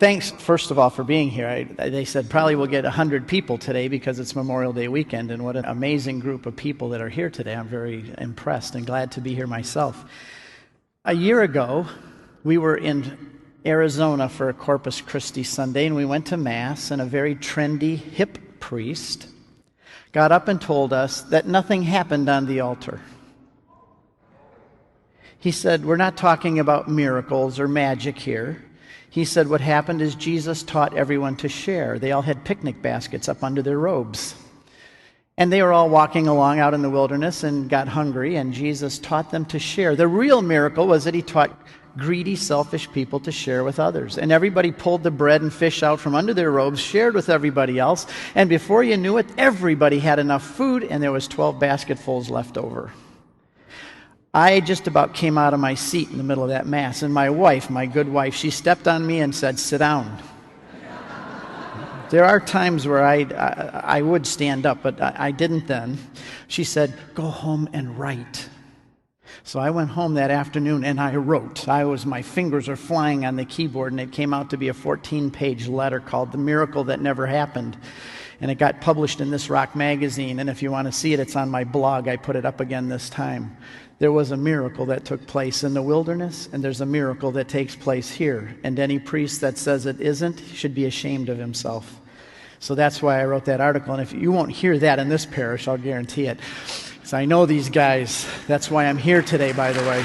Thanks, first of all, for being here. They said probably we'll get 100 people today because it's Memorial Day weekend, and what an amazing group of people that are here today. I'm very impressed and glad to be here myself. A year ago, we were in Arizona for a Corpus Christi Sunday, and we went to Mass, and a very trendy, hip priest got up and told us that nothing happened on the altar. He said, we're not talking about miracles or magic here. He said what happened is Jesus taught everyone to share. They all had picnic baskets up under their robes. And they were all walking along out in the wilderness and got hungry, and Jesus taught them to share. The real miracle was that he taught greedy, selfish people to share with others. And everybody pulled the bread and fish out from under their robes, shared with everybody else, and before you knew it, everybody had enough food, and there was 12 basketfuls left over. I just about came out of my seat in the middle of that Mass, and my wife, my good wife, she stepped on me and said, sit down. There are times where I would stand up, but I didn't then. She said, go home and write. So I went home that afternoon and I wrote. My fingers were flying on the keyboard, and it came out to be a 14-page letter called The Miracle That Never Happened. And it got published in this rock magazine, and if you want to see it, it's on my blog. I put it up again this time. There was a miracle that took place in the wilderness, and there's a miracle that takes place here. And any priest that says it isn't should be ashamed of himself. So that's why I wrote that article. And if you won't hear that in this parish, I'll guarantee it. Because I know these guys. That's why I'm here today, by the way.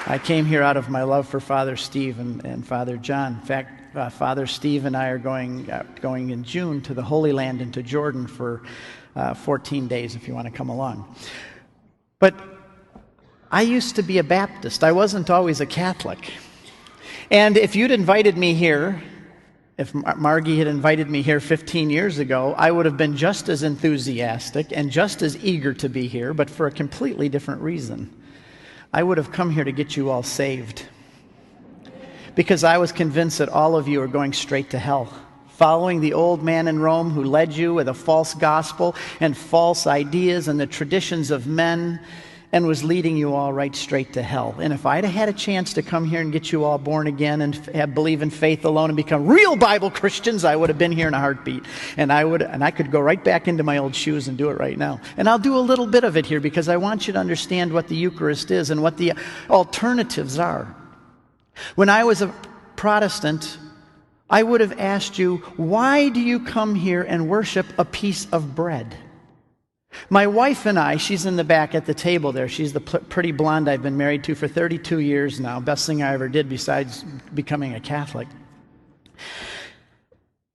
I came here out of my love for Father Steve and Father John. In fact, Father Steve and I are going in June to the Holy Land and to Jordan for 14 days, if you want to come along. But I used to be a Baptist. I wasn't always a Catholic. And if you'd invited me here, if Margie had invited me here 15 years ago, I would have been just as enthusiastic and just as eager to be here, but for a completely different reason. I would have come here to get you all saved. Because I was convinced that all of you are going straight to hell, following the old man in Rome who led you with a false gospel and false ideas and the traditions of men, and was leading you all right straight to hell. And if I'd have had a chance to come here and get you all born again and believe in faith alone and become real Bible Christians, I would have been here in a heartbeat. And I could go right back into my old shoes and do it right now. And I'll do a little bit of it here because I want you to understand what the Eucharist is and what the alternatives are. When I was a Protestant, I would have asked you, why do you come here and worship a piece of bread? My wife and I, she's in the back at the table there. She's the pretty blonde I've been married to for 32 years now. Best thing I ever did besides becoming a Catholic.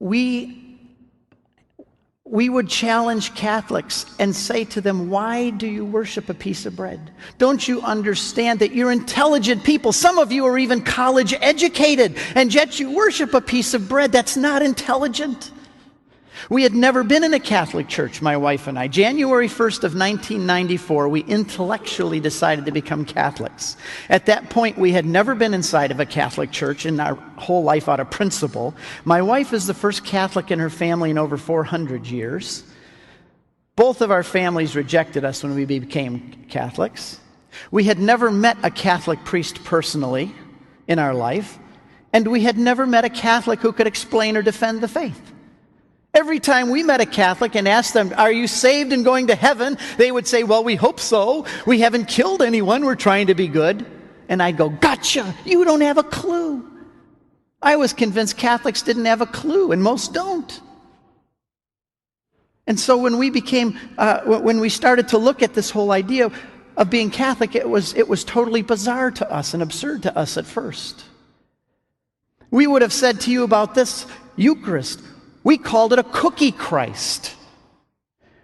We would challenge Catholics and say to them, why do you worship a piece of bread? Don't you understand that you're intelligent people? Some of you are even college educated, and yet you worship a piece of bread. That's not intelligent. We had never been in a Catholic church, my wife and I. January 1st of 1994, we intellectually decided to become Catholics. At that point, we had never been inside of a Catholic church in our whole life out of principle. My wife is the first Catholic in her family in over 400 years. Both of our families rejected us when we became Catholics. We had never met a Catholic priest personally in our life, and we had never met a Catholic who could explain or defend the faith. Every time we met a Catholic and asked them, are you saved and going to heaven? They would say, well, we hope so. We haven't killed anyone. We're trying to be good. And I'd go, gotcha. You don't have a clue. I was convinced Catholics didn't have a clue, and most don't. And so when we started to look at this whole idea of being Catholic, it was totally bizarre to us and absurd to us at first. We would have said to you about this Eucharist, we called it a cookie Christ.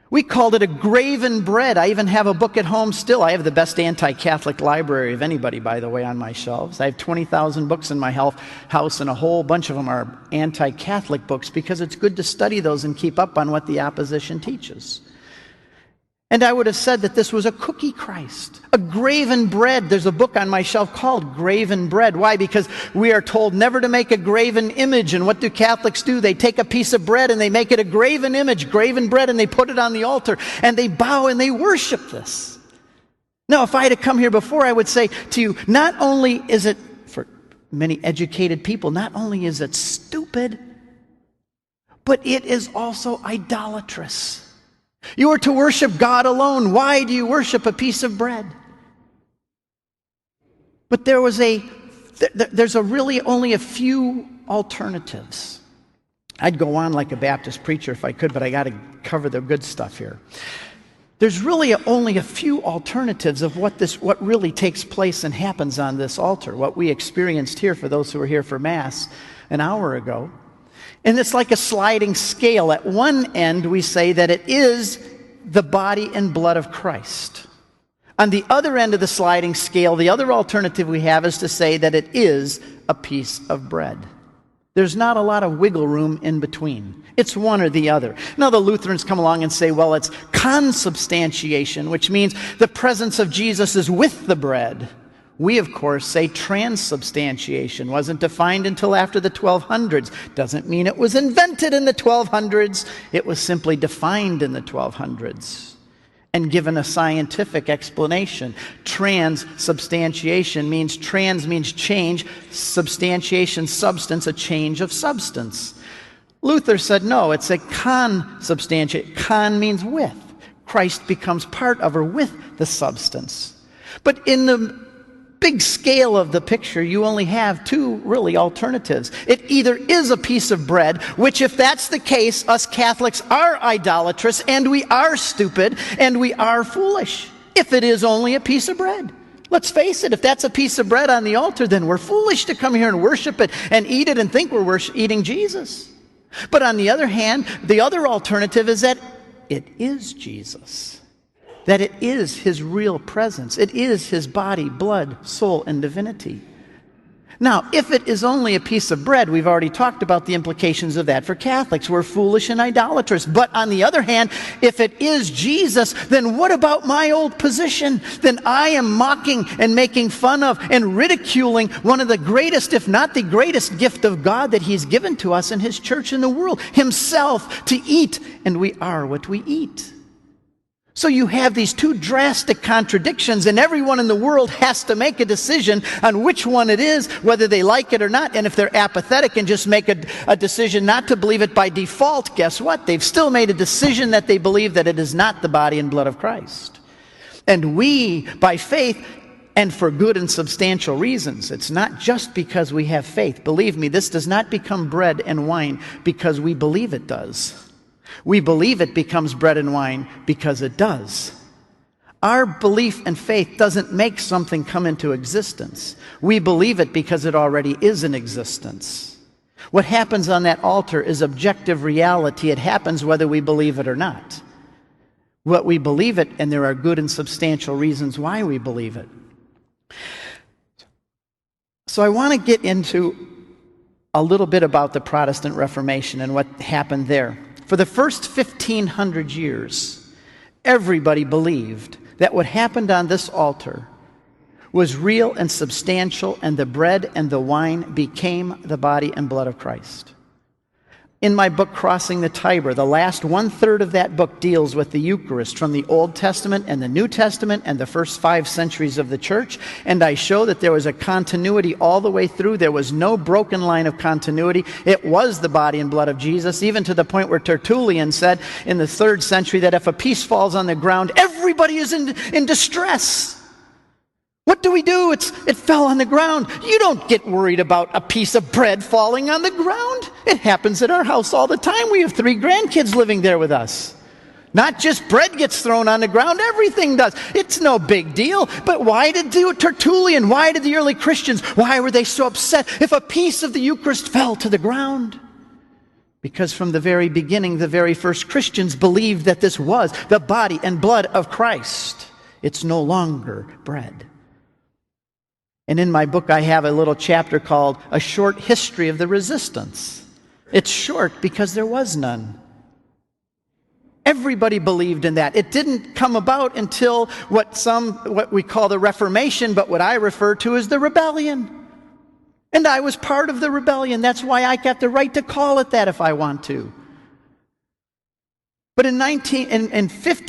We called it a graven bread. I even have a book at home still. I have the best anti-Catholic library of anybody, by the way, on my shelves. I have 20,000 books in my house, and a whole bunch of them are anti-Catholic books because it's good to study those and keep up on what the opposition teaches. And I would have said that this was a cookie Christ, a graven bread. There's a book on my shelf called Graven Bread. Why? Because we are told never to make a graven image. And what do Catholics do? They take a piece of bread and they make it a graven image, graven bread, and they put it on the altar. And they bow and they worship this. Now, if I had to come here before, I would say to you, not only is it, for many educated people, not only is it stupid, but it is also idolatrous. You are to worship God alone. Why do you worship a piece of bread? But there's really only a few alternatives. I'd go on like a Baptist preacher if I could, but I got to cover the good stuff here. There's really only a few alternatives of what really takes place and happens on this altar, what we experienced here for those who were here for Mass an hour ago. And it's like a sliding scale. At one end, we say that it is the body and blood of Christ. On the other end of the sliding scale, the other alternative we have is to say that it is a piece of bread. There's not a lot of wiggle room in between. It's one or the other. Now the Lutherans come along and say, well, it's consubstantiation, which means the presence of Jesus is with the bread. We, of course, say transubstantiation. Wasn't defined until after the 1200s. Doesn't mean it was invented in the 1200s. It was simply defined in the 1200s and given a scientific explanation. Transubstantiation means change, substantiation, substance, a change of substance. Luther said no, it's a consubstantiation. Con means with. Christ becomes part of or with the substance. But in the big scale of the picture, you only have two really alternatives. It either is a piece of bread, which if that's the case, us Catholics are idolatrous, and we are stupid, and we are foolish, if it is only a piece of bread. Let's face it, if that's a piece of bread on the altar, then we're foolish to come here and worship it and eat it and think we're eating Jesus. But on the other hand, the other alternative is that it is Jesus. That it is his real presence. It is his body, blood, soul, and divinity. Now, if it is only a piece of bread, we've already talked about the implications of that for Catholics. We're foolish and idolatrous. But on the other hand, if it is Jesus, then what about my old position? Then I am mocking and making fun of and ridiculing one of the greatest, if not the greatest gift of God that he's given to us in his church in the world, himself to eat, and we are what we eat. So you have these two drastic contradictions, and everyone in the world has to make a decision on which one it is, whether they like it or not. And if they're apathetic and just make a decision not to believe it by default, guess what? They've still made a decision that they believe that it is not the body and blood of Christ. And we, by faith, and for good and substantial reasons, it's not just because we have faith. Believe me, this does not become bread and wine because we believe it does. We believe it becomes bread and wine because it does. Our belief and faith doesn't make something come into existence. We believe it because it already is in existence. What happens on that altar is objective reality. It happens whether we believe it or not. What we believe it, and there are good and substantial reasons why we believe it. So I want to get into a little bit about the Protestant Reformation and what happened there. For the first 1,500 years, everybody believed that what happened on this altar was real and substantial, and the bread and the wine became the body and blood of Christ. In my book, Crossing the Tiber, the last 1/3 of that book deals with the Eucharist from the Old Testament and the New Testament and the first 5 centuries of the church. And I show that there was a continuity all the way through. There was no broken line of continuity. It was the body and blood of Jesus, even to the point where Tertullian said in the 3rd century that if a piece falls on the ground, everybody is in distress. What do? It fell on the ground. You don't get worried about a piece of bread falling on the ground. It happens at our house all the time. We have 3 grandkids living there with us. Not just bread gets thrown on the ground, everything does. It's no big deal. But why did Tertullian, why did the early Christians, why were they so upset if a piece of the Eucharist fell to the ground? Because from the very beginning, the very first Christians believed that this was the body and blood of Christ. It's no longer bread. And in my book, I have a little chapter called A Short History of the Resistance. It's short because there was none. Everybody believed in that. It didn't come about until what we call the Reformation, but what I refer to as the rebellion. And I was part of the rebellion. That's why I got the right to call it that if I want to. But in 15